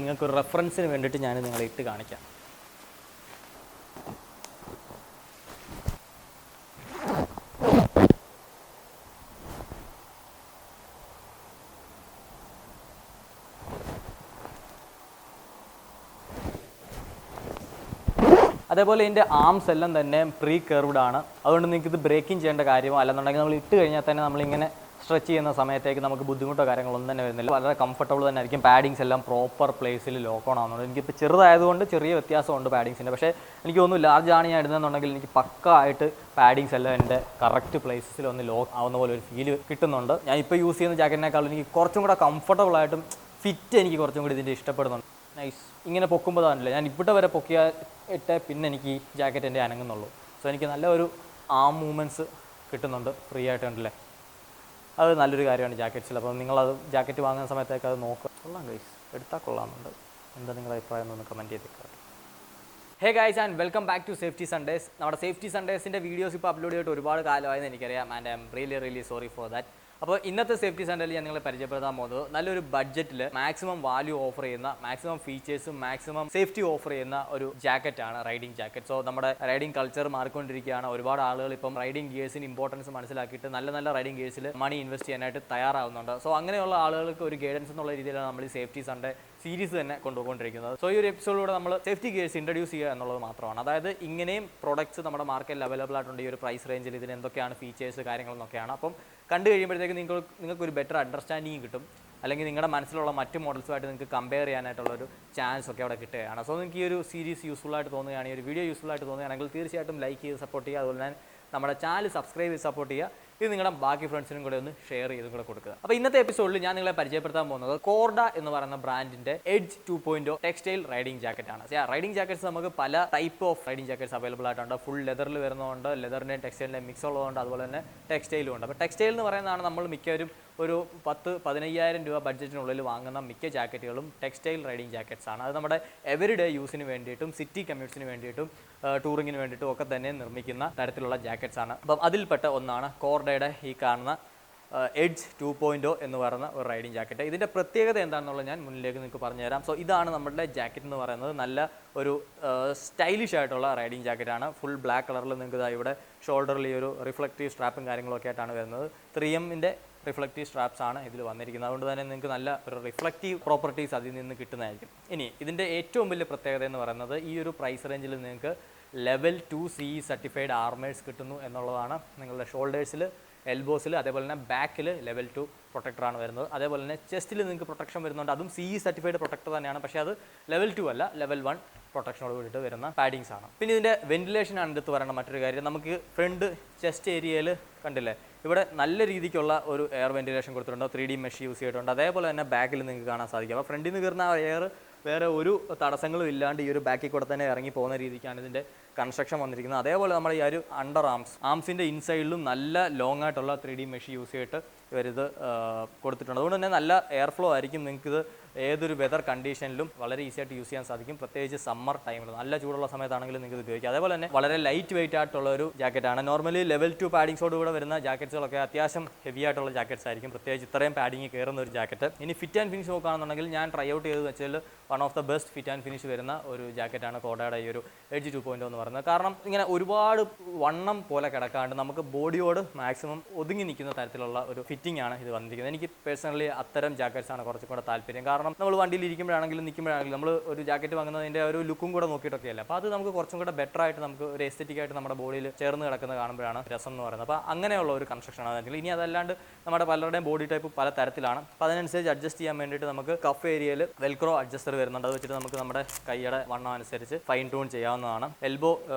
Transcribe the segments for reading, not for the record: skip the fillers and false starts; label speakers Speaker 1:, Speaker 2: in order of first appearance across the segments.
Speaker 1: നിങ്ങൾക്കൊരു റെഫറൻസിന് വേണ്ടിയിട്ട് ഞാൻ നിങ്ങളെ ഇട്ട് കാണിക്കാം. അതേപോലെ ഇതിൻ്റെ ആംസ് എല്ലാം തന്നെ പ്രീ കർവ്ഡ് ആണ്. അതുകൊണ്ട് നിങ്ങൾക്ക് ഇത് ബ്രേക്കിംഗ് ചെയ്യേണ്ട കാര്യമോ അല്ലെന്നുണ്ടെങ്കിൽ നമ്മൾ ഇട്ട് കഴിഞ്ഞാൽ തന്നെ നമ്മളിങ്ങനെ സ്ട്രെച്ച് ചെയ്യുന്ന സമയത്തേക്ക് നമുക്ക് ബുദ്ധിമുട്ടോ കാര്യങ്ങളൊന്നും തന്നെ വരുന്നില്ല. വളരെ കംഫർട്ടബിൾ തന്നെ ആയിരിക്കും. പാഡിങ്സ് എല്ലാം പ്രോപ്പർ പ്ലേസിൽ ലോക്ക് ഓൺ ആവുന്നുണ്ട്. എനിക്കിപ്പോൾ ചെറുതായതുകൊണ്ട് ചെറിയ വ്യത്യാസമുണ്ട് പാഡിങ്സിൻ്റെ. പക്ഷേ എനിക്ക് തോന്നുന്നു ലാർജ് ആണ് ഞാൻ ഇടുന്നതെന്നുണ്ടെങ്കിൽ എനിക്ക് പക്കായിട്ട് പാഡിങ്സ് എല്ലാം എൻ്റെ കറക്റ്റ് പ്ലേസിൽ ഒന്ന് ലോക്ക് ആവുന്ന പോലെ ഒരു ഫീൽ കിട്ടുന്നുണ്ട്. ഞാൻ ഇപ്പോൾ യൂസ് ചെയ്യുന്ന ജാക്കറ്റിനേക്കാളും എനിക്ക് കുറച്ചും കൂടെ കംഫർട്ടബിളായിട്ടും ഫിറ്റ് എനിക്ക് കുറച്ചും കൂടി ഇതിൻ്റെ ഇഷ്ടപ്പെടുന്നുണ്ട്. നൈസ്. ഇങ്ങനെ പൊക്കുമ്പോൾ താണല്ലേ ഞാൻ ഇവിടെ വരെ പൊക്കിയിട്ട് പിന്നെ എനിക്ക് ഈ ജാക്കറ്റ് എൻ്റെ അനങ്ങുന്നുള്ളൂ. സോ എനിക്ക് നല്ല ഒരു ആം മൂവ്മെൻറ്റ്സ് കിട്ടുന്നുണ്ട് ഫ്രീ ആയിട്ട് ഉണ്ടല്ലേ. അത് നല്ലൊരു കാര്യമാണ് ജാക്കറ്റ്സിൽ. അപ്പോൾ നിങ്ങളത് ജാക്കറ്റ് വാങ്ങുന്ന സമയത്തേക്ക് അത് നോക്കുക. കൊള്ളാം ഗൈസ്, എടുത്താൽ കൊള്ളാമെന്നുണ്ട്. എന്താ നിങ്ങളുടെ അഭിപ്രായം ഒന്ന് കമൻറ്റ് ചെയ്തേക്കാം. Hey guys and welcome back to safety Sundays. നമ്മുടെ സേഫ്റ്റി സൺഡേസിൻ്റെ വീഡിയോസ് ഇപ്പോൾ അപ്ലോഡ് ചെയ്തിട്ട് ഒരുപാട് കാലമായെന്ന് എനിക്കറിയാം. And I'm really sorry for that. അപ്പോൾ ഇന്നത്തെ സേഫ്റ്റി സൺഡേയിൽ ഞാൻ നിങ്ങളെ പരിചയപ്പെടുത്താൻ പോകുന്നത് നല്ലൊരു ബഡ്ജറ്റിൽ മാക്സിമം വാല്യൂ ഓഫർ ചെയ്യുന്ന, മാക്സിമം ഫീച്ചേഴ്സും മാക്സിമം സേഫ്റ്റി ഓഫർ ചെയ്യുന്ന ഒരു ജാക്കറ്റാണ് റൈഡിംഗ് ജാക്കറ്റ്. സോ നമ്മുടെ റൈഡിംഗ് കൾച്ചർ മാറിക്കൊണ്ടിരിക്കുകയാണ്. ഒരുപാട് ആളുകൾ ഇപ്പം റൈഡിംഗ് ഗിയേഴ്സിന് ഇമ്പോർട്ടൻസ് മനസ്സിലാക്കിയിട്ട് നല്ല റൈഡിംഗ് ഗിയേഴ്സിൽ മണി ഇൻവെസ്റ്റ് ചെയ്യാനായിട്ട് തയ്യാറാവുന്നുണ്ട്. സോ അങ്ങനെയുള്ള ആളുകൾക്ക് ഒരു ഗൈഡൻസ് എന്നുള്ള രീതിയിലാണ് നമ്മൾ ഈ സേഫ്റ്റി സൺഡേ സീരീസ് തന്നെ കൊണ്ടുപോയിക്കൊണ്ടിരിക്കുന്നത്. സോ ഈ ഒരു എപ്പിസോഡിലൂടെ നമ്മൾ സേഫ്റ്റി ഗിയേഴ്സ് ഇൻട്രൊഡ്യൂസ് ചെയ്യുക എന്നുള്ളത് മാത്രമാണ്. അതായത് ഇങ്ങനെയും പ്രോഡക്ട്സ് നമ്മുടെ മാർക്കറ്റിൽ അവൈലബിൾ ആയിട്ടുണ്ട്. ഈ ഒരു പ്രൈസ് റേഞ്ചിൽ ഇതിന് എന്തൊക്കെയാണ് ഫീച്ചേഴ്സ് കാര്യങ്ങളെന്നൊക്കെയാണ്. അപ്പം കണ്ടു കഴിയുമ്പോഴത്തേക്ക് നിങ്ങൾക്കൊരു ബെറ്റർ അണ്ടർസ്റ്റാൻഡിങ് കിട്ടും. അല്ലെങ്കിൽ നിങ്ങളുടെ മനസ്സിലുള്ള മറ്റ് മോഡൽസുമായിട്ട് നിങ്ങൾക്ക് കമ്പയർ ചെയ്യാനായിട്ടുള്ളൊരു ചാൻസ് ഒക്കെ അവിടെ കിട്ടുകയാണ്. സോ നിങ്ങൾക്ക് ഈ ഒരു സീരീസ് യൂസ്ഫുൾ ആയിട്ട് തോന്നുകയാണെങ്കിൽ, ഈ ഒരു വീഡിയോ യൂസ്ഫുൾ ആയിട്ട് തോന്നുകയാണെങ്കിൽ തീർച്ചയായിട്ടും ലൈക്ക് ചെയ്ത് സപ്പോർട്ട് ചെയ്യുക. അതുപോലെ തന്നെ നമ്മുടെ ചാനൽ സബ്സ്ക്രൈബ് ചെയ്ത് സപ്പോർട്ട് ചെയ്യുക. ഇത് നിങ്ങളുടെ ബാക്കി ഫ്രണ്ട്സിനും കൂടെ ഒന്ന് ഷെയർ ചെയ്തും കൂടെ കൊടുക്കുക. അപ്പോൾ ഇന്നത്തെ എപ്പിസോഡിൽ ഞാൻ നിങ്ങളെ പരിചയപ്പെടുത്താൻ പോകുന്നത് കോർഡ എന്ന് പറയുന്ന ബ്രാൻഡിന്റെ എഡ്ജ് 2.0 ടെക്സ്റ്റൈൽ റൈഡിംഗ് ജാക്കറ്റ് ആണ്. റൈഡിംഗ് ജാക്കറ്റ്സ് നമുക്ക് പല type of riding jackets available ആയിട്ടുണ്ട്. ഫുൾ ലെതറിൽ വരുന്നതുകൊണ്ട്, ലെതറിൻ്റെയും ടെക്സ്റ്റൈലിൻ്റെയും മിക്സ് ഉള്ളതുകൊണ്ട്, അതുപോലെ തന്നെ ടെക്സ്റ്റൈലും ഉണ്ട്. അപ്പോൾ ടെക്സ്റ്റൈൽ എന്ന് പറയുന്നതാണ് നമ്മൾ മിക്കവരും ഒരു 10-15,000 രൂപ ബഡ്ജറ്റിനുള്ളിൽ വാങ്ങുന്ന മിക്ക ജാക്കറ്റുകളും ടെക്സ്റ്റൈൽ റൈഡിംഗ് ജാക്കറ്റ്സ് ആണ്. അത് നമ്മുടെ എവരിഡേ യൂസിന് വേണ്ടിയിട്ടും സിറ്റി കമ്മ്യൂട്ട്സിന് വേണ്ടിയിട്ടും ടൂറിങ്ങിന് വേണ്ടിയിട്ടും ഒക്കെ തന്നെ നിർമ്മിക്കുന്ന തരത്തിലുള്ള ജാക്കറ്റ്സ് ആണ്. അപ്പം അതിൽപ്പെട്ട ഒന്നാണ് കോർഡയുടെ ഈ കാണുന്ന എഡ്ജ് 2.0 എന്ന് പറയുന്ന ഒരു റൈഡിംഗ് ജാക്കറ്റ്. ഇതിൻ്റെ പ്രത്യേകത എന്താണെന്നുള്ളത് ഞാൻ മുന്നിലേക്ക് നിങ്ങൾക്ക് പറഞ്ഞുതരാം. സോ ഇതാണ് നമ്മുടെ ജാക്കറ്റ് എന്ന് പറയുന്നത്. നല്ല ഒരു സ്റ്റൈലിഷ് ആയിട്ടുള്ള റൈഡിംഗ് ജാക്കറ്റാണ്. ഫുൾ ബ്ലാക്ക് കളറിൽ നിങ്ങൾക്ക് ഇവിടെ ഷോൾഡറിൽ ഈ ഒരു റിഫ്ലക്റ്റീവ് സ്ട്രാപ്പും കാര്യങ്ങളൊക്കെ ആയിട്ടാണ് വരുന്നത്. 3Mൻ്റെ റിഫ്ലക്റ്റീവ് സ്ട്രാപ്സ് ആണ് ഇതിൽ വന്നിരിക്കുന്നത്. അതുകൊണ്ട് തന്നെ നിങ്ങൾക്ക് നല്ല ഒരു റിഫ്ലക്റ്റീവ് പ്രോപ്പർട്ടീസ് അതിൽ നിന്ന് കിട്ടുന്നതായിരിക്കും. ഇനി ഇതിൻ്റെ ഏറ്റവും വലിയ പ്രത്യേകത എന്ന് പറയുന്നത് ഈ ഒരു പ്രൈസ് റേഞ്ചിൽ നിങ്ങൾക്ക് ലെവൽ 2 CE സർട്ടിഫൈഡ് ആർമേഴ്സ് കിട്ടുന്നു എന്നുള്ളതാണ്. നിങ്ങളുടെ ഷോൾഡേഴ്സിൽ, എൽബോസിൽ, അതേപോലെ തന്നെ ബാക്കിൽ ലെവൽ 2 പ്രൊട്ടക്ടറാണ് വരുന്നത്. അതേപോലെ തന്നെ ചെസ്റ്റിൽ നിങ്ങൾക്ക് പ്രൊട്ടക്ഷൻ വരുന്നുണ്ട്. അതും CE സർട്ടിഫൈഡ് പ്രൊട്ടക്ടർ തന്നെയാണ്. പക്ഷേ അത് ലെവൽ 2 അല്ല, ലെവൽ 1 പ്രൊട്ടക്ഷനോട് കൂടിയിട്ട് വരുന്ന പാഡിങ്സ് ആണ്. പിന്നെ ഇതിൻ്റെ വെന്റിലേഷൻ ആണ് എടുത്ത് പറയേണ്ട മറ്റൊരു കാര്യം. നമുക്ക് ഫ്രണ്ട് ചെസ്റ്റ് ഏരിയയിൽ കണ്ടില്ലേ, ഇവിടെ നല്ല രീതിക്കുള്ള ഒരു എയർ വെന്റിലേഷൻ കൊടുത്തിട്ടുണ്ട്. 3D മെഷ് യൂസ് ചെയ്തിട്ടുണ്ട്. അതേപോലെ തന്നെ ബാക്കിൽ നിങ്ങൾക്ക് കാണാൻ സാധിക്കും. അപ്പോൾ ഫ്രണ്ടിൽ നിന്ന് കയറുന്ന ആ എയർ വേറെ ഒരു തടസ്സങ്ങളും ഇല്ലാണ്ട് ഈ ഒരു ബാക്കിൽ കൂടെ തന്നെ ഇറങ്ങി പോകുന്ന രീതിക്കാണ് ഇതിൻ്റെ കൺസ്ട്രക്ഷൻ വന്നിരിക്കുന്നത്. അതേപോലെ നമ്മൾ ഈ ഒരു അണ്ടർ ആംസിൻ്റെ ഇൻസൈഡിലും നല്ല ലോങ് ആയിട്ടുള്ള 3D മെഷ് യൂസ് ചെയ്തിട്ട് ഇവരിത് കൊടുത്തിട്ടുണ്ട്. അതുകൊണ്ട് തന്നെ നല്ല എയർ ഫ്ലോ ആയിരിക്കും. നിങ്ങൾക്കിത് ഏതൊരു വെതർ കണ്ടീഷനിലും വളരെ ഈസി ആയിട്ട് യൂസ് ചെയ്യാൻ സാധിക്കും. പ്രത്യേകിച്ച് സമ്മർ ടൈമിൽ നല്ല ചൂടുള്ള സമയത്താണെങ്കിലും നിങ്ങൾക്ക് ഇത് ഉപയോഗിക്കാം. അതേപോലെ തന്നെ വളരെ ലൈറ്റ് വെയിറ്റ് ആയിട്ടുള്ള ഒരു ജാക്കറ്റാണ്. നോർമലി ലെവൽ 2 പാഡിങ്സോട് കൂടെ വരുന്ന ജാക്കറ്റ്സുകളൊക്കെ അത്യാവശ്യം ഹെവി ആയിട്ടുള്ള ജാക്കറ്റ്സ് ആയിരിക്കും, പ്രത്യേകിച്ച് ഇത്രയും പാഡിങ് കയറുന്ന ഒരു ജാക്കറ്റ്. ഇനി ഫിറ്റ് ആൻഡ് ഫിനിഷ് നോക്കുകയാണെന്നുണ്ടെങ്കിൽ ഞാൻ ട്രൈ ഔട്ട് ചെയ്ത് വെച്ചാൽ one of the best fit and finish വരുന്ന ഒരു ജാക്കറ്റാണ് കോർഡയുടെ ഈ ഒരു എഡ്ജ് 2.0 എന്ന് പറയുന്നത്. കാരണം ഇങ്ങനെ ഒരുപാട് വണ്ണം പോലെ കിടക്കാണ്ട് നമുക്ക് ബോഡിയോട് മാക്സിമം ഒതുങ്ങി നിൽക്കുന്ന തരത്തിലുള്ള ഒരു ഫിറ്റിംഗ് ആണ് ഇത് വന്നിരിക്കുന്നത്. എനിക്ക് പേഴ്സണലി അത്തരം ജാക്കറ്റ്സ് ആണ് കുറച്ചും കൂടെ താല്പര്യം. കാരണം നമ്മൾ വണ്ടിയിൽ ഇരിക്കുമ്പോഴാണെങ്കിലും നിൽക്കുമ്പോഴാണെങ്കിലും നമ്മൾ ഒരു ജാക്കറ്റ് വാങ്ങുന്നതിൻ്റെ ഒരു ലുക്കും കൂടെ നോക്കിയിട്ടൊക്കെ അല്ല. അപ്പോൾ അത് നമുക്ക് കുറച്ചും കൂടെ ബെറ്റർ ആയിട്ട് നമുക്ക് ഒരു എസ്തെറ്റിക് ആയിട്ട് നമ്മുടെ ബോഡിയിൽ ചേർന്ന് കിടക്കുന്നത് കാണുമ്പോഴാണ് രസം എന്ന് പറയുന്നത്. അപ്പോൾ അങ്ങനെയുള്ള ഒരു കൺസ്ട്രക്ഷൻ ആണ്. ഇനി അതല്ലാണ്ട് നമ്മുടെ പലരുടെയും ബോഡി ടൈപ്പ് പല തരത്തിലാണ്. അപ്പോൾ അതിനനുസരിച്ച് അഡ്ജസ്റ്റ് ചെയ്യാൻ വേണ്ടിയിട്ട് നമുക്ക് കഫ് ഏരിയയിൽ വെൽക്രോ അഡ്ജസ്റ്റർ വരുന്നുണ്ട്. അത് വെച്ചിട്ട് നമുക്ക് നമ്മുടെ കൈയുടെ വണ്ണം അനുസരിച്ച് ഫൈൻ ട്യൂൺ ചെയ്യാവുന്നതാണ്. എൽബോ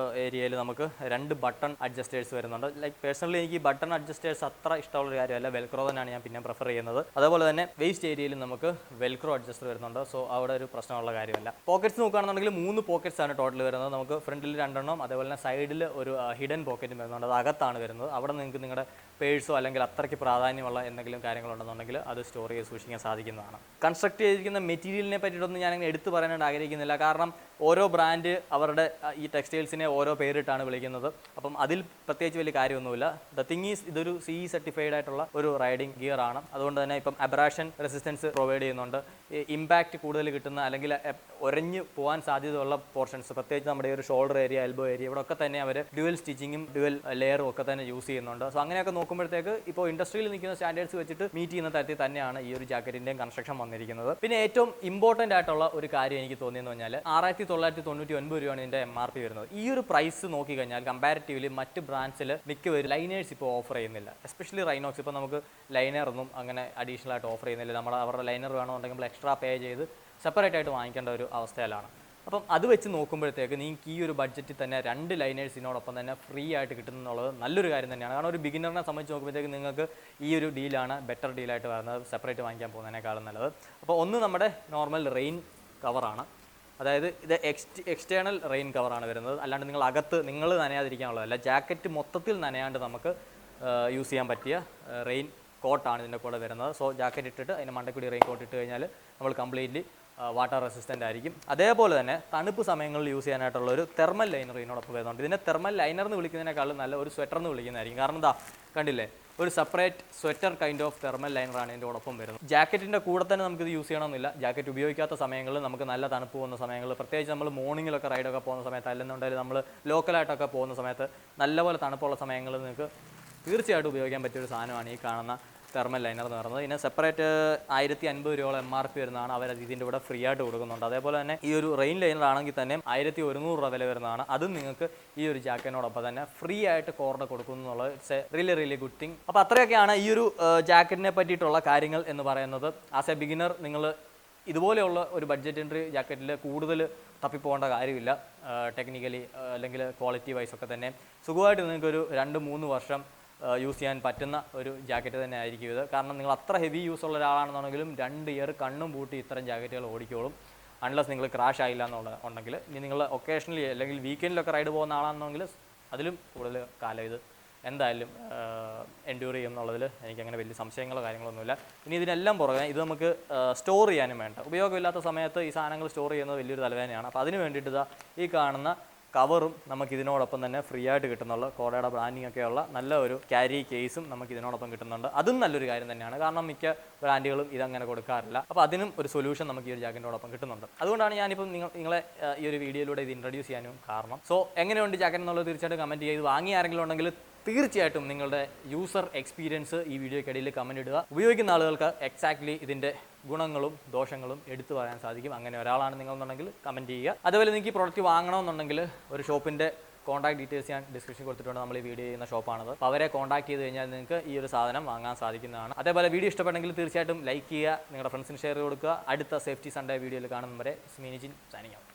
Speaker 1: ഏരിയയിൽ നമുക്ക് 2 ബട്ടൺ അഡ്ജസ്റ്റേഴ്സ് വരുന്നുണ്ട്. ലൈക്ക് പേഴ്സണലി എനിക്ക് ബട്ടൺ അഡ്ജസ്റ്റേഴ്സ് അത്ര ഇഷ്ടമുള്ള ഒരു കാര്യമല്ല. വെൽക്രോ തന്നെയാണ് ഞാൻ പിന്നെ പ്രിഫർ ചെയ്യുന്നത്. അതുപോലെ തന്നെ വേസ്റ്റ് ഏരിയയിൽ നമുക്ക് വെൽക്രോ അഡ്ജസ്റ്റർ വരുന്നുണ്ട്. സോ അവിടെ ഒരു പ്രശ്നമുള്ള കാര്യമല്ല. പോക്കറ്റ്സ് നോക്കുകയാണെന്നുണ്ടെങ്കിൽ 3 പോക്കറ്റ്സ് ആണ് ടോട്ടൽ വരുന്നത്. നമുക്ക് ഫ്രണ്ടിൽ 2 എണ്ണം, അതേപോലെ തന്നെ സൈഡിൽ ഒരു ഹിഡൻ പോക്കറ്റും വരുന്നുണ്ട്. അത് അകത്താണ് വരുന്നത്. അവിടെ നിങ്ങൾക്ക് നിങ്ങളുടെ പേഴ്സോ അല്ലെങ്കിൽ അത്രയ്ക്ക് പ്രാധാന്യമുള്ള എന്തെങ്കിലും കാര്യങ്ങളുണ്ടെന്നുണ്ടെങ്കിൽ അത് സ്റ്റോർ ചെയ്ത് സൂക്ഷിക്കാൻ സാധിക്കുന്നതാണ്. കൺസ്ട്രക്ട് ചെയ്തിരിക്കുന്ന മെറ്റീരിയലിനെ പറ്റിയിട്ടൊന്നും ഞാൻ എടുത്തു പറയാനായിട്ട് ആഗ്രഹിക്കുന്നില്ല. കാരണം ഓരോ ബ്രാൻഡ് അവരുടെ ഈ ടെക്സ്റ്റൈൽസിനെ ഓരോ പേരിട്ടാണ് വിളിക്കുന്നത്. അപ്പം അതിൽ പ്രത്യേകിച്ച് വലിയ കാര്യമൊന്നുമില്ല. ദ തിങ് ഈസ് ഇതൊരു CE സർട്ടിഫൈഡ് ആയിട്ടുള്ള ഒരു റൈഡിങ് ഗിയർ ആണ്. അതുകൊണ്ട് തന്നെ ഇപ്പം അബ്രാഷൻ റെസിസ്റ്റൻസ് പ്രൊവൈഡ് ചെയ്യുന്നുണ്ട്. ഇമ്പാക്റ്റ് കൂടുതൽ കിട്ടുന്ന അല്ലെങ്കിൽ ഒരഞ്ഞു പോകാൻ സാധ്യതയുള്ള പോർഷൻസ്, പ്രത്യേകിച്ച് നമ്മുടെ ഒരു ഷോൾഡർ ഏരിയ, എൽബോ ഏരിയ, ഇവിടെ ഒക്കെ തന്നെ അവർ ഡ്യുവൽ സ്റ്റിച്ചിങ്ങും ഡ്യുവൽ ലെയറും ഒക്കെ തന്നെ യൂസ് ചെയ്യുന്നുണ്ട്. സോ അങ്ങനെയൊക്കെ നോക്കുമ്പോഴത്തേക്ക് ഇപ്പോൾ ഇൻഡസ്ട്രിയിൽ നിൽക്കുന്ന സ്റ്റാൻഡേർഡ്സ് വെച്ചിട്ട് മീറ്റ് ചെയ്യുന്ന തരത്തിൽ തന്നെയാണ് ഈ ഒരു ജാക്കറ്റിൻ്റെയും കൺസ്ട്രക്ഷൻ വന്നിരിക്കുന്നത്. പിന്നെ ഏറ്റവും ഇമ്പോർട്ടൻ്റ് ആയിട്ടുള്ള ഒരു കാര്യം എനിക്ക് തോന്നിയെന്ന് പറഞ്ഞാൽ 6,999 രൂപയാണ് ഇതിൻ്റെ MRP വരുന്നത്. ഈ ഒരു പ്രൈസ് നോക്കിക്കഴിഞ്ഞാൽ കമ്പാരിറ്റീവ്ലി മറ്റ് ബ്രാൻഡ്സിൽ മിക്കവരും ലൈനേഴ്സ് ഇപ്പോൾ ഓഫർ ചെയ്യുന്നില്ല. എസ്പെഷ്യലി റൈനോക്സ് ഇപ്പോൾ നമുക്ക് ലൈനറൊന്നും അങ്ങനെ അഡീഷണൽ ആയിട്ട് ഓഫർ ചെയ്യുന്നില്ല. നമ്മൾ അവരുടെ ലൈനർ വേണമെന്നുണ്ടെങ്കിൽ നമ്മൾ എക്സ്ട്രാ പേ ചെയ്ത് സെപ്പറേറ്റ് ആയിട്ട് വാങ്ങിക്കേണ്ട ഒരു അവസ്ഥയിലാണ്. അപ്പം അത് വെച്ച് നോക്കുമ്പോഴത്തേക്ക് നിങ്ങൾക്ക് ഈ ഒരു ബഡ്ജറ്റിൽ തന്നെ 2 ലൈനേഴ്സിനോടൊപ്പം തന്നെ ഫ്രീ ആയിട്ട് കിട്ടുന്നുള്ളത് നല്ലൊരു കാര്യം തന്നെയാണ്. കാരണം ഒരു ബിഗിനറിനെ സംബന്ധിച്ച് നോക്കുമ്പോഴത്തേക്ക് നിങ്ങൾക്ക് ഈ ഒരു ഡീലാണ് ബെറ്റർ ഡീലായിട്ട് വരുന്നത്, സെപ്പറേറ്റ് വാങ്ങിക്കാൻ പോകുന്നതിനേക്കാളും നല്ലത്. അപ്പോൾ ഒന്ന് നമ്മുടെ നോർമൽ റെയിൻ കവറാണ്, അതായത് ഇത് എക്സ്റ്റേണൽ റെയിൻ കവറാണ് വരുന്നത്. അല്ലാണ്ട് നിങ്ങൾ നനയാതിരിക്കാനുള്ളതല്ല, ജാക്കറ്റ് മൊത്തത്തിൽ നനയാണ്ട് നമുക്ക് യൂസ് ചെയ്യാൻ പറ്റിയ റെയിൻ കോട്ടാണ് ഇതിൻ്റെ കൂടെ വരുന്നത്. സോ ജാക്കറ്റ് ഇട്ടിട്ട് അതിൻ്റെ മണ്ടക്കൂടി റെയിൻ കോട്ട് ഇട്ട് കഴിഞ്ഞാൽ നമ്മൾ കംപ്ലീറ്റ്ലി വാട്ടർ റെസിസ്റ്റൻ്റ് ആയിരിക്കും. അതേപോലെ തന്നെ തണുപ്പ് സമയങ്ങളിൽ യൂസ് ചെയ്യാനായിട്ടുള്ള ഒരു തെർമൽ ലൈനർ ഇതിനോടൊപ്പം വരുന്നുണ്ട്. ഇതിനെ തെർമൽ ലൈനർ എന്ന് വിളിക്കുന്നതിനേക്കാളും നല്ല ഒരു സ്വെറ്റർ എന്ന് വിളിക്കുന്നതായിരിക്കും. കാരണം എന്താ കണ്ടില്ലേ, ഒരു separate sweater kind of thermal ലൈനറാണ് ഇതിനോടൊപ്പം വരുന്നത്. ജാക്കറ്റിൻ്റെ കൂടെ തന്നെ നമുക്കിത് യൂസ് ചെയ്യണമെന്നില്ല. ജാക്കറ്റ് ഉപയോഗിക്കാത്ത സമയങ്ങളിൽ നമുക്ക് നല്ല തണുപ്പ് പോകുന്ന സമയങ്ങളിൽ, പ്രത്യേകിച്ച് നമ്മൾ മോർണിംഗിലൊക്കെ റൈഡൊക്കെ പോകുന്ന സമയത്ത്, അല്ലെന്നുണ്ടെങ്കിൽ നമ്മൾ ലോക്കലായിട്ടൊക്കെ പോകുന്ന സമയത്ത് നല്ലപോലെ തണുപ്പുള്ള സമയങ്ങളിൽ നിങ്ങൾക്ക് തീർച്ചയായിട്ടും ഉപയോഗിക്കാൻ പറ്റിയൊരു സാധനമാണ് ഈ കാണുന്ന തെർമൽ ലൈനർ എന്ന് പറയുന്നത്. ഇതിന് സെപ്പറേറ്റ് 1,050 രൂപയോളം MRP വരുന്നതാണ്. അവർ ഇതിൻ്റെ കൂടെ ഫ്രീ ആയിട്ട് കൊടുക്കുന്നുണ്ട്. അതേപോലെ തന്നെ ഈ ഒരു റെയിൻ ലൈനർ ആണെങ്കിൽ തന്നെ 1,100 രൂപ വില വരുന്നതാണ്. അതും നിങ്ങൾക്ക് ഈ ഒരു ജാക്കറ്റിനോടൊപ്പം തന്നെ ഫ്രീ ആയിട്ട് കോർണർ കൊടുക്കുന്നു എന്നുള്ളത് it's A really good thing. അപ്പോൾ അത്രയൊക്കെയാണ് ഈ ഒരു ജാക്കറ്റിനെ പറ്റിയിട്ടുള്ള കാര്യങ്ങൾ എന്ന് പറയുന്നത്. ആസ് എ ബിഗിനർ നിങ്ങൾ ഇതുപോലെയുള്ള ഒരു ബഡ്ജറ്റ് എൻട്രി ജാക്കറ്റിൽ കൂടുതൽ തപ്പിപ്പോകേണ്ട കാര്യമില്ല. ടെക്നിക്കലി അല്ലെങ്കിൽ ക്വാളിറ്റി വൈസ് ഒക്കെ തന്നെ സുഖമായിട്ട് നിങ്ങൾക്കൊരു 2-3 വർഷം യൂസ് ചെയ്യാൻ പറ്റുന്ന ഒരു ജാക്കറ്റ് തന്നെ ആയിരിക്കും ഇത്. കാരണം നിങ്ങൾ അത്ര ഹെവി യൂസ് ഉള്ള ഒരാളാണെന്നുണ്ടെങ്കിലും 2 ഇയർ കണ്ണും പൂട്ടി ഇത്തരം ജാക്കറ്റുകൾ ഓടിക്കോളും. അൺലെസ് നിങ്ങൾ ക്രാഷ് ആയില്ല ഉണ്ടെങ്കിൽ. ഇനി നിങ്ങൾ ഒക്കേഷണലി അല്ലെങ്കിൽ വീക്കെൻഡിലൊക്കെ റൈഡ് പോകുന്ന ആളാണെന്നുണ്ടെങ്കിൽ അതിലും കൂടുതൽ കാലം ഇത് എന്തായാലും എൻഡ്യൂർ ചെയ്യും എന്നുള്ളതിൽ എനിക്കങ്ങനെ വലിയ സംശയങ്ങളോ കാര്യങ്ങളൊന്നുമില്ല. ഇനി ഇതിനെല്ലാം പുറകെ ഇത് നമുക്ക് സ്റ്റോർ ചെയ്യാനും വേണ്ട. ഉപയോഗമില്ലാത്ത സമയത്ത് ഈ സാധനങ്ങൾ സ്റ്റോർ ചെയ്യുന്നത് വലിയൊരു തലവേദനയാണ്. അപ്പോൾ അതിന് വേണ്ടിയിട്ട് ഇതാ ഈ കാണുന്ന കവറും നമുക്ക് ഇതിനോടൊപ്പം തന്നെ ഫ്രീ ആയിട്ട് കിട്ടുന്നുള്ള കോഡയുടെ ബ്രാൻഡിങ് ഒക്കെയുള്ള നല്ല ഒരു ക്യാരി കേസും നമുക്ക് ഇതിനോടൊപ്പം കിട്ടുന്നുണ്ട്. അതും നല്ലൊരു കാര്യം തന്നെയാണ്. കാരണം മിക്ക ബ്രാൻഡുകളും ഇതങ്ങനെ കൊടുക്കാറില്ല. അപ്പോൾ അതിനും ഒരു സൊല്യൂഷൻ നമുക്ക് ഈ ഒരു ജാക്കറ്റിനോടൊപ്പം കിട്ടുന്നുണ്ട്. അതുകൊണ്ടാണ് ഞാനിപ്പം നിങ്ങളെ ഈ ഒരു വീഡിയോയിലൂടെ ഇത് ഇൻട്രൊഡ്യൂസ് ചെയ്യാനും കാരണം. സോ എങ്ങനെയുണ്ട് ജാക്കറ്റ് എന്നുള്ളത് തീർച്ചയായിട്ടും കമൻറ്റ് ചെയ്ത് വാങ്ങിയ ആരെങ്കിലും ഉണ്ടെങ്കിൽ തീർച്ചയായിട്ടും നിങ്ങളുടെ യൂസർ എക്സ്പീരിയൻസ് ഈ വീഡിയോയ്ക്കിടയിൽ കമൻറ്റ് ഇടുക. ഉപയോഗിക്കുന്ന ആളുകൾക്ക് എക്സാക്ട്ലി ഇതിൻ്റെ ഗുണങ്ങളും ദോഷങ്ങളും എടുത്തു പറയാൻ സാധിക്കും. അങ്ങനെ ഒരാളാണ് നിങ്ങളെന്നുണ്ടെങ്കിൽ കമൻറ്റ് ചെയ്യുക. അതുപോലെ നിങ്ങൾക്ക് ഈ പ്രോഡക്റ്റ് വാങ്ങണമെന്നുണ്ടെങ്കിൽ ഒരു ഷോപ്പിൻ്റെ കോൺടാക്ട് ഡീറ്റെയിൽസ് ഞാൻ ഡിസ്ക്രിപ്ഷൻ കൊടുത്തിട്ടുണ്ട്. നമ്മൾ ഈ വീഡിയോ ചെയ്യുന്ന ഷോപ്പാണത്. അപ്പോൾ അവരെ കോൺടാക്ട് ചെയ്ത് കഴിഞ്ഞാൽ നിങ്ങൾക്ക് ഈ ഒരു സാധനം വാങ്ങാൻ സാധിക്കുന്നതാണ്. അതേപോലെ വീഡിയോ ഇഷ്ടപ്പെട്ടെങ്കിൽ തീർച്ചയായിട്ടും ലൈക്ക് ചെയ്യുക, നിങ്ങളുടെ ഫ്രണ്ട്സിന് ഷെയർ കൊടുക്കുക. അടുത്ത സേഫ്റ്റി സൺഡേ വീഡിയോയിൽ കാണുന്നവരെ സ്മീനിജിൻ സൈനിങ് ഔട്ട്.